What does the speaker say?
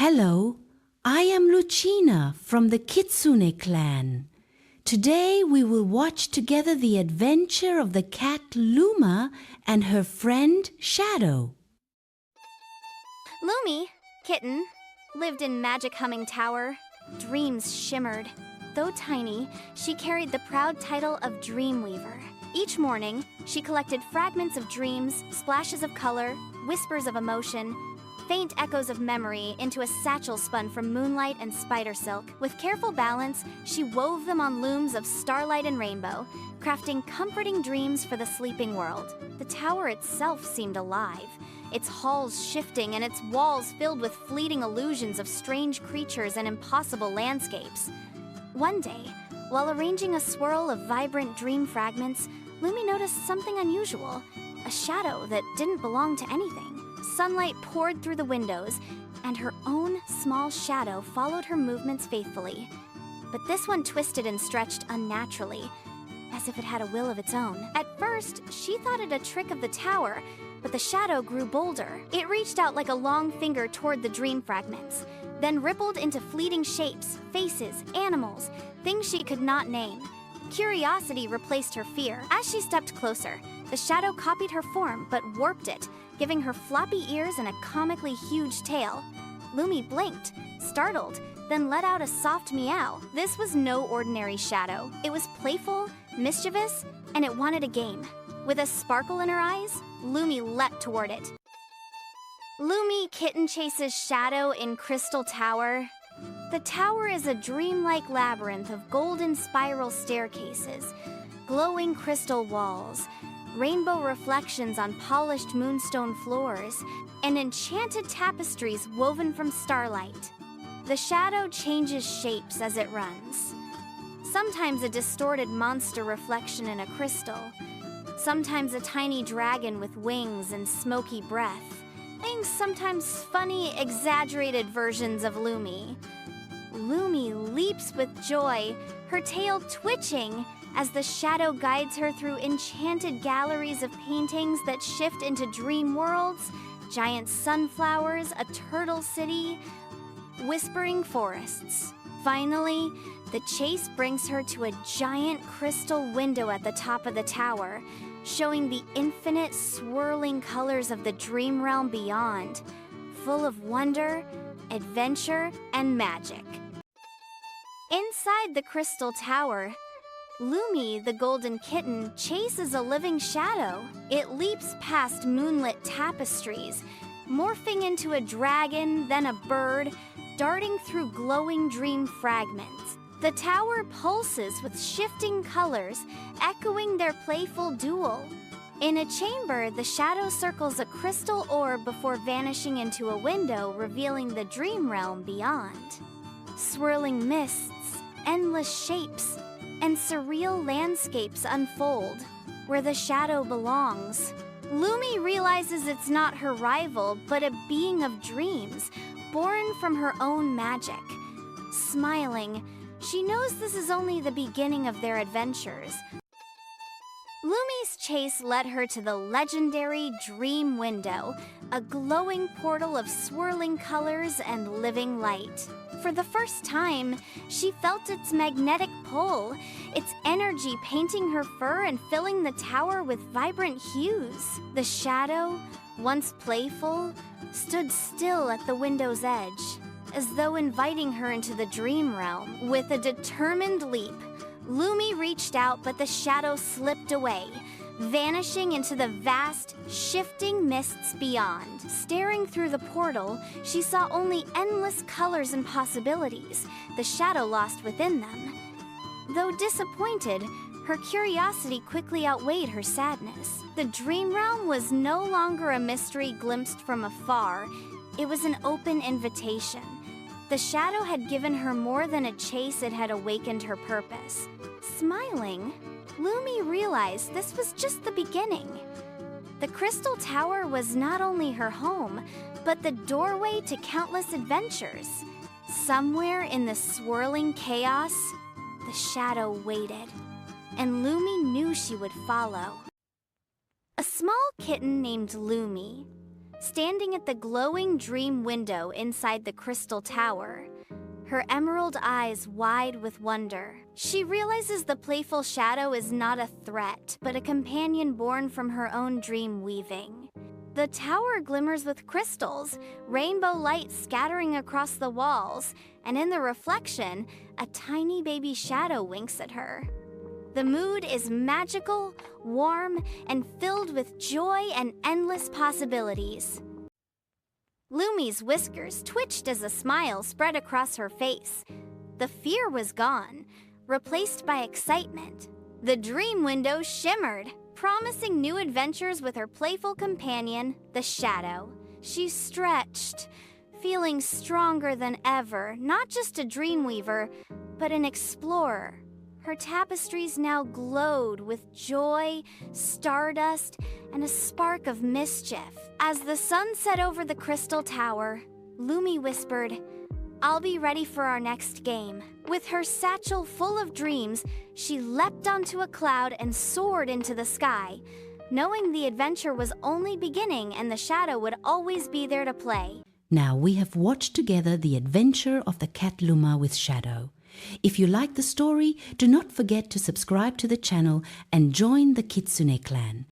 Hello, I am Lucina from the Kitsune clan. Today we will watch together the adventure of the cat Luma and her friend Shadow. Lumi, kitten, lived in Magic Humming Tower. Dreams shimmered. Though tiny, she carried the proud title of Dreamweaver. Each morning, she collected fragments of dreams, splashes of color, whispers of emotion, faint echoes of memory into a satchel spun from moonlight and spider silk. With careful balance, she wove them on looms of starlight and rainbow, crafting comforting dreams for the sleeping world. The tower itself seemed alive, its halls shifting and its walls filled with fleeting illusions of strange creatures and impossible landscapes. One day, while arranging a swirl of vibrant dream fragments, Lumi noticed something unusual, a shadow that didn't belong to anything. Sunlight poured through the windows, and her own small shadow followed her movements faithfully. But this one twisted and stretched unnaturally, as if it had a will of its own. At first, she thought it a trick of the tower, but the shadow grew bolder. It reached out like a long finger toward the dream fragments, then rippled into fleeting shapes, faces, animals, things she could not name. Curiosity replaced her fear. As she stepped closer, the shadow copied her form but warped it, giving her floppy ears and a comically huge tail. Lumi blinked, startled, then let out a soft meow. This was no ordinary shadow. It was playful, mischievous, and it wanted a game. With a sparkle in her eyes, Lumi leapt toward it. Lumi, kitten chases shadow in Crystal Tower. The tower is a dreamlike labyrinth of golden spiral staircases, glowing crystal walls, rainbow reflections on polished moonstone floors, and enchanted tapestries woven from starlight. The shadow changes shapes as it runs. Sometimes a distorted monster reflection in a crystal, sometimes a tiny dragon with wings and smoky breath, and sometimes funny, exaggerated versions of Lumi. Lumi leaps with joy, her tail twitching, as the shadow guides her through enchanted galleries of paintings that shift into dream worlds, giant sunflowers, a turtle city, whispering forests. Finally, the chase brings her to a giant crystal window at the top of the tower, showing the infinite swirling colors of the dream realm beyond, full of wonder, adventure, and magic. Inside the crystal tower, Lumi, the golden kitten, chases a living shadow. It leaps past moonlit tapestries, morphing into a dragon, then a bird, darting through glowing dream fragments. The tower pulses with shifting colors, echoing their playful duel. In a chamber, the shadow circles a crystal orb before vanishing into a window, revealing the dream realm beyond. Swirling mists, endless shapes, and surreal landscapes unfold, where the shadow belongs. Lumi realizes it's not her rival, but a being of dreams, born from her own magic. Smiling, she knows this is only the beginning of their adventures. Lumi's chase led her to the legendary Dream Window, a glowing portal of swirling colors and living light. For the first time, she felt its magnetic pull, its energy painting her fur and filling the tower with vibrant hues. The shadow, once playful, stood still at the window's edge, as though inviting her into the dream realm. With a determined leap, Lumi reached out, but the shadow slipped away, vanishing into the vast, shifting mists beyond. Staring through the portal, she saw only endless colors and possibilities, the shadow lost within them. Though disappointed, her curiosity quickly outweighed her sadness. The dream realm was no longer a mystery glimpsed from afar. It was an open invitation. The shadow had given her more than a chase, it had awakened her purpose. Smiling, Lumi realized this was just the beginning. The Crystal Tower was not only her home, but the doorway to countless adventures. Somewhere in the swirling chaos, the shadow waited, and Lumi knew she would follow. A small kitten named Lumi standing at the glowing dream window inside the crystal tower, her emerald eyes wide with wonder. She realizes the playful shadow is not a threat, but a companion born from her own dream weaving. The tower glimmers with crystals, rainbow light scattering across the walls, and in the reflection, a tiny baby shadow winks at her. The mood is magical, warm, and filled with joy and endless possibilities. Lumi's whiskers twitched as a smile spread across her face. The fear was gone, replaced by excitement. The dream window shimmered, promising new adventures with her playful companion, the shadow. She stretched, feeling stronger than ever, not just a dreamweaver, but an explorer. Her tapestries now glowed with joy, stardust, and a spark of mischief. As the sun set over the crystal tower, Lumi whispered, "I'll be ready for our next game." With her satchel full of dreams, she leapt onto a cloud and soared into the sky, knowing the adventure was only beginning and the shadow would always be there to play. Now we have watched together the adventure of the cat Luma with Shadow. If you like the story, do not forget to subscribe to the channel and join the Kitsune clan.